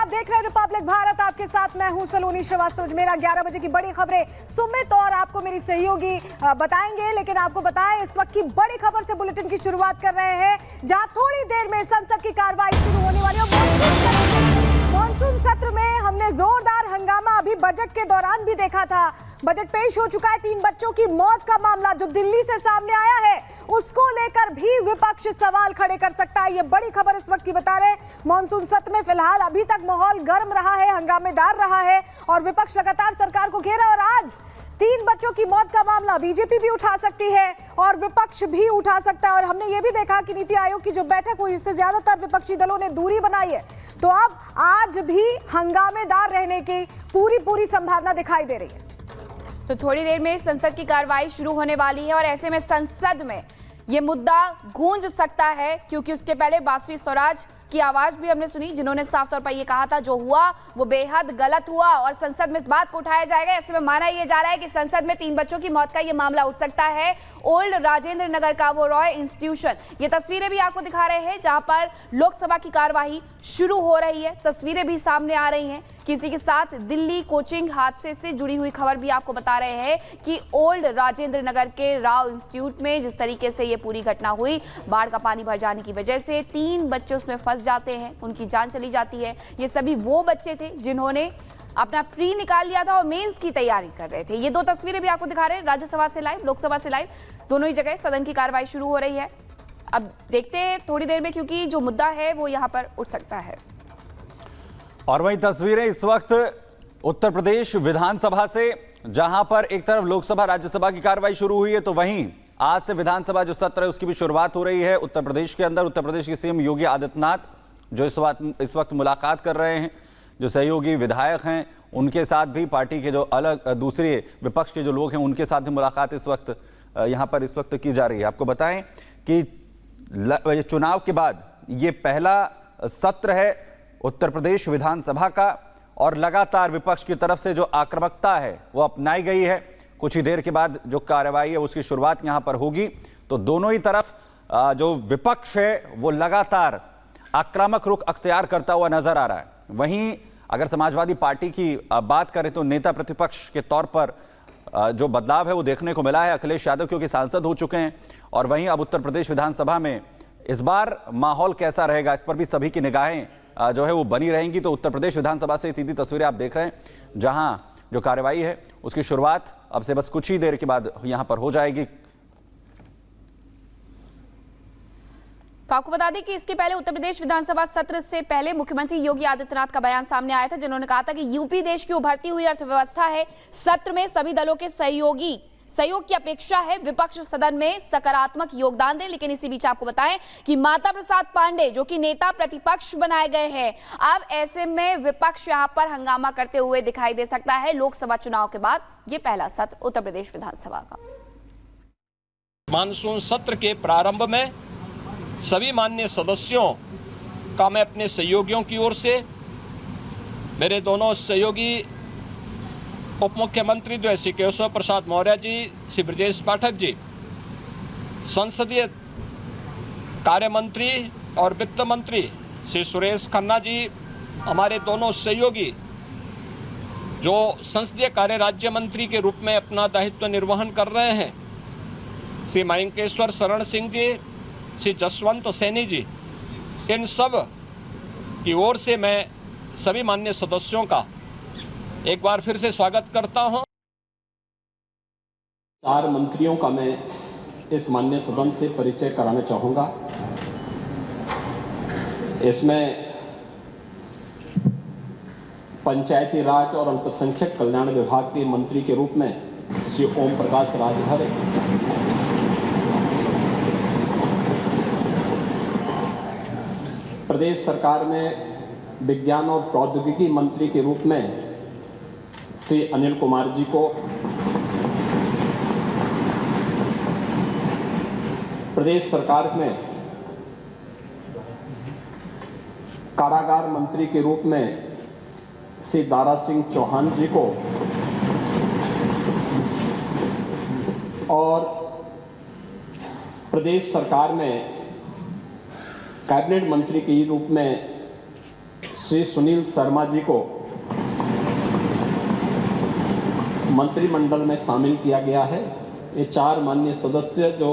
आप देख रहे हैं रिपब्लिक भारत। आपके साथ मैं हूं सलोनी श्रीवास्तव। मेरा 11 बजे की बड़ी खबरें सुमित और आपको मेरी सहयोगी बताएंगे, लेकिन आपको बताएं इस वक्त की बड़ी खबर से बुलेटिन की शुरुआत कर रहे हैं, जहां थोड़ी देर में संसद की कार्रवाई शुरू होने वाली है। मॉनसून सत्र में हमने जोरदार हंगामा अभी बजट के दौरान भी देखा था। बजट पेश हो चुका है। 3 बच्चों की मौत का मामला जो दिल्ली से सामने आया है, उसको लेकर भी विपक्ष सवाल खड़े कर सकता है। ये बड़ी खबर इस वक्त की बता रहे। मॉनसून सत्र में फिलहाल अभी तक माहौल गर्म रहा है, हंगामेदार रहा है और विपक्ष लगातार सरकार को घेरा। और आज 3 बच्चों की मौत का मामला बीजेपी भी उठा सकती है और विपक्ष भी उठा सकता है। और हमने ये भी देखा कि नीति आयोग की जो बैठक हुई उससे ज्यादातर विपक्षी दलों ने दूरी बनाई है। तो अब आज भी हंगामेदार रहने की पूरी संभावना दिखाई दे रही है। तो थोड़ी देर में संसद की कार्रवाई शुरू होने वाली है और ऐसे में संसद में ये मुद्दा गूंज सकता है, क्योंकि उसके पहले बांसुरी स्वराज की आवाज भी हमने सुनी, जिन्होंने साफ तौर पर यह कहा था जो हुआ वो बेहद गलत हुआ और संसद में इस बात को उठाया जाएगा। ऐसे में माना यह जा रहा है कि संसद में 3 बच्चों की मौत का यह मामला उठ सकता है। ओल्ड राजेंद्र नगर का वो रॉय इंस्टीट्यूशन, ये तस्वीरें भी आपको दिखा रहे हैं जहां पर लोकसभा की कार्यवाही शुरू हो रही है। तस्वीरें भी सामने आ रही हैं। किसी के साथ दिल्ली कोचिंग हादसे से जुड़ी हुई खबर भी आपको बता रहे हैं कि ओल्ड राजेंद्र नगर के राव इंस्टीट्यूट में जिस तरीके से ये पूरी घटना हुई, बाढ़ का पानी भर जाने की वजह से 3 बच्चे उसमें फंस जाते हैं, उनकी जान चली जाती है। ये सभी वो बच्चे थे जिन्होंने अपना प्री निकाल लिया था और मेंस की तैयारी कर रहे थे। ये 2 तस्वीरें भी आपको दिखा रहे हैं, राज्यसभा से लाइव, लोकसभा से लाइव, दोनों ही जगह सदन की कार्रवाई शुरू हो रही है। अब देखते हैं थोड़ी देर में, क्योंकि जो मुद्दा है वो यहाँ पर उठ सकता है। और वही तस्वीरें इस वक्त उत्तर प्रदेश विधानसभा से, जहां पर एक तरफ लोकसभा राज्यसभा की कार्रवाई शुरू हुई है, तो वहीं आज से विधानसभा जो सत्र है उसकी भी शुरुआत हो रही है उत्तर प्रदेश के अंदर। उत्तर प्रदेश के सीएम योगी आदित्यनाथ जो इस वक्त मुलाकात कर रहे हैं, जो सहयोगी विधायक हैं उनके साथ भी, पार्टी के जो अलग दूसरे विपक्ष के जो लोग हैं उनके साथ भी मुलाकात इस वक्त यहां पर इस वक्त की जा रही है। आपको बताएं कि चुनाव के बाद ये पहला सत्र है उत्तर प्रदेश विधानसभा का और लगातार विपक्ष की तरफ से जो आक्रामकता है वो अपनाई गई है। कुछ ही देर के बाद जो कार्रवाई है उसकी शुरुआत यहां पर होगी। तो दोनों ही तरफ जो विपक्ष है वो लगातार आक्रामक रुख अख्तियार करता हुआ नजर आ रहा है। वहीं अगर समाजवादी पार्टी की बात करें तो नेता प्रतिपक्ष के तौर पर जो बदलाव है वो देखने को मिला है। अखिलेश यादव क्योंकि सांसद हो चुके हैं, और वहीं अब उत्तर प्रदेश विधानसभा में इस बार माहौल कैसा रहेगा इस पर भी सभी की निगाहें जो है वो बनी रहेंगी। तो उत्तर प्रदेश विधानसभा से सीधी तस्वीरें आप देख रहे हैं, जहां जो कार्रवाई है उसकी शुरुआत अब से बस कुछ ही देर के बाद यहां पर हो जाएगी। तो आपको बता दें कि इसके पहले उत्तर प्रदेश विधानसभा सत्र से पहले मुख्यमंत्री योगी आदित्यनाथ का बयान सामने आया था, जिन्होंने कहा था कि यूपी देश की उभरती हुई अर्थव्यवस्था है। सत्र में सभी दलों के सहयोग की अपेक्षा है, विपक्ष सदन में सकारात्मक योगदान दे। लेकिन इसी बीच आपको बताएं कि माता प्रसाद पांडे जो कि नेता प्रतिपक्ष बनाए गए हैं, अब ऐसे में विपक्ष यहां पर हंगामा करते हुए दिखाई दे सकता है। लोकसभा चुनाव के बाद यह पहला सत्र उत्तर प्रदेश विधानसभा का। मानसून सत्र के प्रारंभ में सभी माननीय सदस्यों का मैं अपने सहयोगियों की ओर से, मेरे दोनों सहयोगी उप मुख्यमंत्री जो है श्री केशव प्रसाद मौर्य जी, श्री ब्रजेश पाठक जी, संसदीय कार्य मंत्री और वित्त मंत्री श्री सुरेश खन्ना जी, हमारे दोनों सहयोगी जो संसदीय कार्य राज्य मंत्री के रूप में अपना दायित्व निर्वहन कर रहे हैं, श्री मयंकेश्वर शरण सिंह जी, श्री जसवंत सैनी जी, इन सब की ओर से मैं सभी माननीय सदस्यों का एक बार फिर से स्वागत करता हूं। 4 मंत्रियों का मैं इस माननीय सदन से परिचय कराना चाहूंगा। इसमें पंचायती राज और अल्पसंख्यक कल्याण विभाग के मंत्री के रूप में श्री ओम प्रकाश राजभर, प्रदेश सरकार में विज्ञान और प्रौद्योगिकी मंत्री के रूप में श्री अनिल कुमार जी को, प्रदेश सरकार में कारागार मंत्री के रूप में श्री दारा सिंह चौहान जी को और प्रदेश सरकार में कैबिनेट मंत्री के रूप में श्री सुनील शर्मा जी को मंत्रिमंडल में शामिल किया गया है। ये 4 माननीय सदस्य जो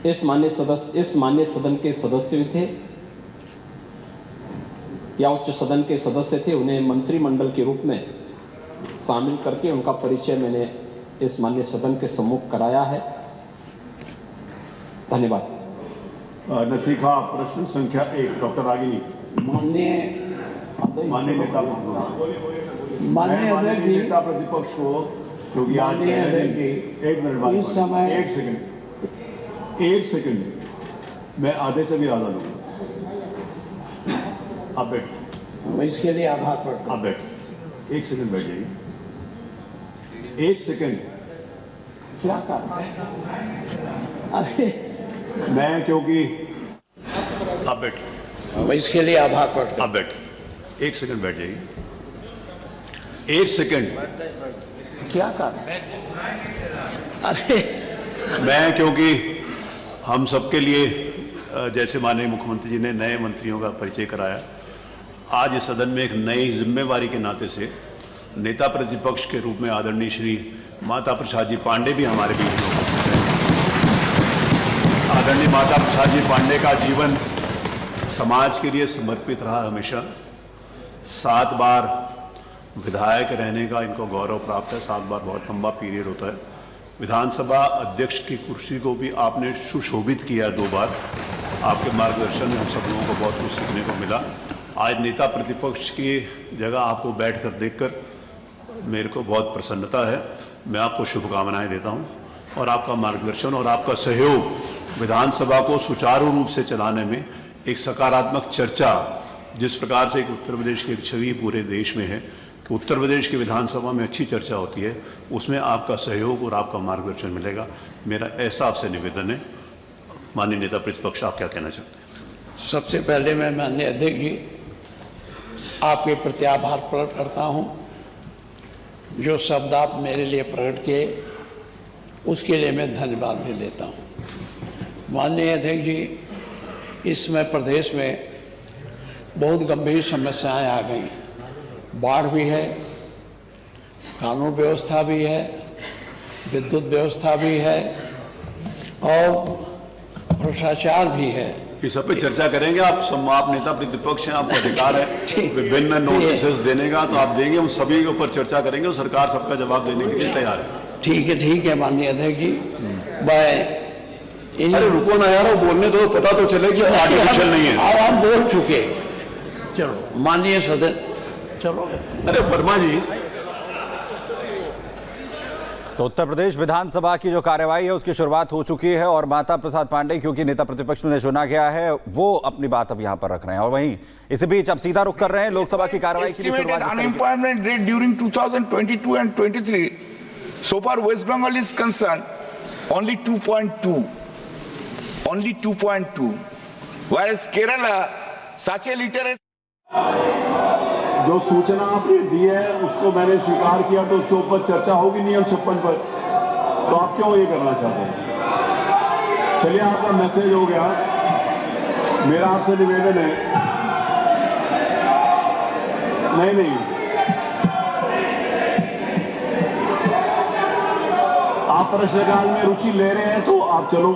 इस माननीय सदन के सदस्य भी थे या उच्च सदन के सदस्य थे, उन्हें मंत्रिमंडल के रूप में शामिल करके उनका परिचय मैंने इस माननीय सदन के सम्मुख कराया है। धन्यवाद। नतीखा प्रश्न संख्या 1 डॉक्टर रागिनी। माननीय नेता प्रतिपक्ष को, क्योंकि आज एक मिनट इस समय एक सेकंड मैं आधे से भी आधा लूंगा। आप बैठ, इसके लिए आभार प्रकट। आप बैठ, एक सेकंड बैठ जाइए। एक सेकंड क्या कर अरे मैं, क्योंकि आप बैठ, इसके लिए आभार प्रकट। आप बैठ, एक सेकंड बैठ जाइए। एक सेकंड क्या कर अरे मैं, क्योंकि हम सबके लिए जैसे माननीय मुख्यमंत्री जी ने नए मंत्रियों का परिचय कराया, आज इस सदन में एक नई जिम्मेवारी के नाते से नेता प्रतिपक्ष के रूप में आदरणीय श्री माता प्रसाद जी पांडे भी हमारे बीच में उपस्थित हैं। आदरणीय माता प्रसाद जी पांडे का जीवन समाज के लिए समर्पित रहा। हमेशा 7 बार विधायक रहने का इनको गौरव प्राप्त है। 7 बार बहुत लंबा पीरियड होता है। विधानसभा अध्यक्ष की कुर्सी को भी आपने सुशोभित किया 2 बार। आपके मार्गदर्शन में हम सब लोगों को बहुत कुछ सीखने को मिला। आज नेता प्रतिपक्ष की जगह आपको बैठकर देखकर मेरे को बहुत प्रसन्नता है। मैं आपको शुभकामनाएं देता हूं और आपका मार्गदर्शन और आपका सहयोग विधानसभा को सुचारू रूप से चलाने में एक सकारात्मक चर्चा, जिस प्रकार से एक उत्तर प्रदेश की एक छवि पूरे देश में है कि उत्तर प्रदेश की विधानसभा में अच्छी चर्चा होती है, उसमें आपका सहयोग और आपका मार्गदर्शन मिलेगा। मेरा ऐसा आपसे निवेदन है। माननीय नेता प्रतिपक्ष, आप क्या कहना चाहते हैं? सबसे पहले मैं माननीय अध्यक्ष जी आपके प्रति आभार प्रकट करता हूं। जो शब्द आप मेरे लिए प्रकट किए उसके लिए मैं धन्यवाद भी देता हूं। माननीय अध्यक्ष जी, इस समय प्रदेश में बहुत गंभीर समस्याएं आ गई। बाढ़ भी है, कानून व्यवस्था भी है, विद्युत व्यवस्था भी है और भ्रष्टाचार भी है। इस सब पे चर्चा करेंगे। आप नेता प्रतिपक्ष हैं, आपका अधिकार है विभिन्न नोटिस देने का, तो आप देंगे। हम सभी के ऊपर चर्चा करेंगे और सरकार सबका जवाब देने के लिए तैयार है। ठीक है माननीय अध्यक्ष जी। मैं अरे रुको ना यार, वो बोलने दो, पता तो चले कि आर्टिफिशियल नहीं है। अब हम बोल चुके। चलो माननीय सदन, चलो। अरे वर्मा जी, तो उत्तर प्रदेश विधानसभा की जो कार्यवाही है उसकी शुरुआत हो चुकी है और माता प्रसाद पांडे, क्योंकि नेता प्रतिपक्ष ने चुना गया है, वो अपनी बात अब यहां पर रख रहे हैं। और वहीं इसी बीच अब सीधा रुख कर रहे हैं लोकसभा की कार्यवाही की शुरुआत। Unemployment rate during 2022 and 23, so far West Bengal is concerned, only 2.2, whereas Kerala, such a literate. जो सूचना आपने दी है उसको मैंने स्वीकार किया, तो उसके ऊपर चर्चा होगी नियम 56 पर। तो आप क्यों ये करना चाहते हैं? चलिए, आपका मैसेज हो गया। मेरा आपसे निवेदन है, नहीं, आप प्रश्नकाल में रुचि ले रहे हैं तो आप चलो।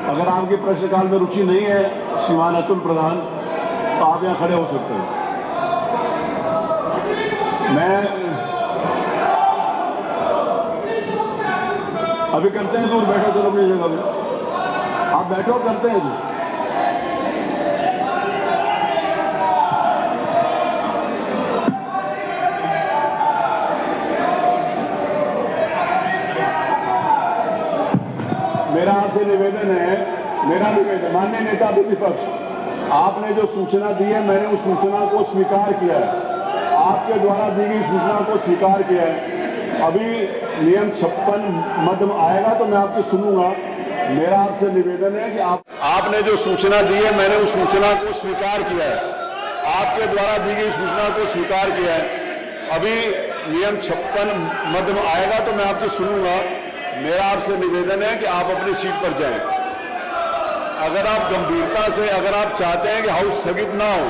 अगर आपके प्रश्नकाल में रुचि नहीं है श्रीमान अतुल प्रधान, तो आप यहां खड़े हो सकते हैं। मैं अभी करते हैं, दूर बैठो, चलो अपनी जगह पे आप बैठो, करते हैं दूर। मेरा आपसे निवेदन है, माननीय नेता प्रतिपक्ष, आपने जो सूचना दी है मैंने उस सूचना को स्वीकार किया है। आपके द्वारा दी गई सूचना को स्वीकार किया है। अभी नियम 56 मद आएगा तो मैं आपकी सुनूंगा। मेरा आपसे निवेदन है कि आपने जो सूचना दी है मैंने उस सूचना को स्वीकार किया है। आपके द्वारा दी गई सूचना को स्वीकार किया है। अभी नियम 56 मद आएगा तो मैं आपकी सुनूंगा। मेरा आपसे निवेदन है कि आप अपनी सीट पर जाएं। अगर आप गंभीरता से, अगर आप चाहते हैं कि हाउस स्थगित ना हो,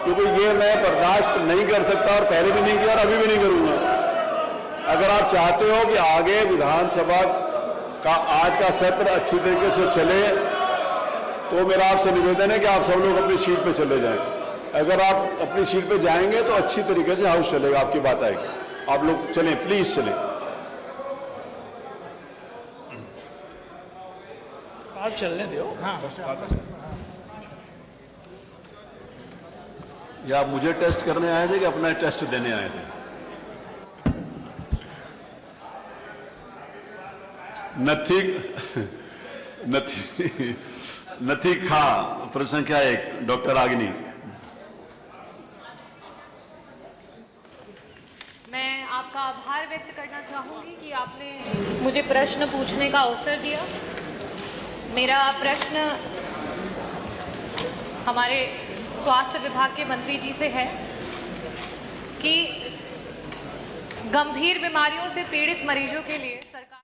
क्योंकि ये मैं बर्दाश्त नहीं कर सकता और पहले भी नहीं किया और अभी भी नहीं करूंगा। अगर आप चाहते हो कि आगे विधानसभा का आज का सत्र अच्छी तरीके से चले, तो मेरा आपसे निवेदन है कि आप सब लोग अपनी सीट पे चले जाएं। अगर आप अपनी सीट पे जाएंगे तो अच्छी तरीके से हाउस चलेगा, आपकी बात आएगी। आप लोग चलें, प्लीज चलें। आप चलने दो। हाँ, या आप मुझे टेस्ट करने आए थे कि अपना टेस्ट देने आए थे? नथी खा, प्रश्न संख्या 1, डॉक्टर आग्नि। मैं आपका आभार व्यक्त करना चाहूंगी कि आपने मुझे प्रश्न पूछने का अवसर दिया। मेरा प्रश्न हमारे स्वास्थ्य विभाग के मंत्री जी से है कि गंभीर बीमारियों से पीड़ित मरीजों के लिए सरकार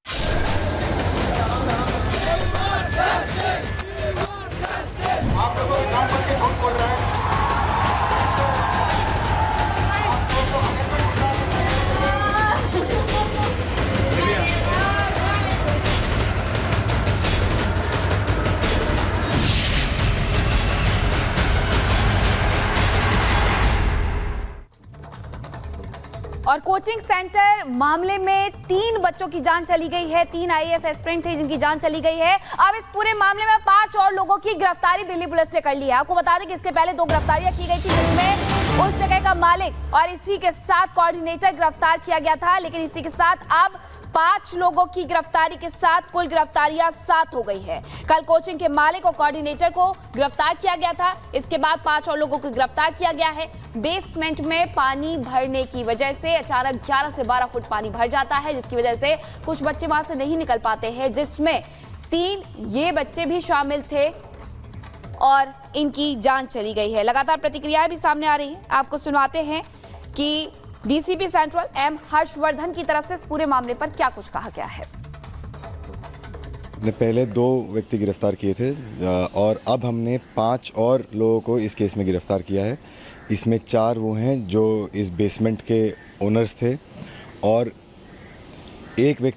और कोचिंग सेंटर मामले में 3 बच्चों की जान चली गई है। 3 आईएएस एस्पिरेंट थे जिनकी जान चली गई है। अब इस पूरे मामले में 5 और लोगों की गिरफ्तारी दिल्ली पुलिस ने कर ली है। आपको बता दें कि इसके पहले 2 गिरफ्तारियां की गई थी, जिसमें उस जगह का मालिक और इसी के साथ कोऑर्डिनेटर गिरफ्तार किया गया था। लेकिन इसी के साथ अब 5 लोगों की गिरफ्तारी के साथ कुल गिरफ्तारियां 7 हो गई है। कल कोचिंग के मालिक और कोऑर्डिनेटर को गिरफ्तार किया गया था। इसके बाद 5 और लोगों को गिरफ्तार किया गया है। बेसमेंट में पानी भरने की वजह से अचानक 11 से 12 फुट पानी भर जाता है, जिसकी वजह से कुछ बच्चे वहां से नहीं निकल पाते हैं, जिसमें 3 ये बच्चे भी शामिल थे और इनकी जान चली गई है। लगातार प्रतिक्रियाएं भी सामने आ रही हैं। आपको सुनवाते हैं कि डीसीपी सेंट्रल एम हर्षवर्धन की तरफ से इस पूरे मामले पर क्या कुछ कहा गया है। ने पहले 2 व्यक्ति गिरफ्तार किए थे और अब हमने 5 और लोगों को इस केस में गिरफ्तार किया है। इसमें 4 वो हैं जो इस बेसमेंट के ओनर्स थे और एक व्यक्ति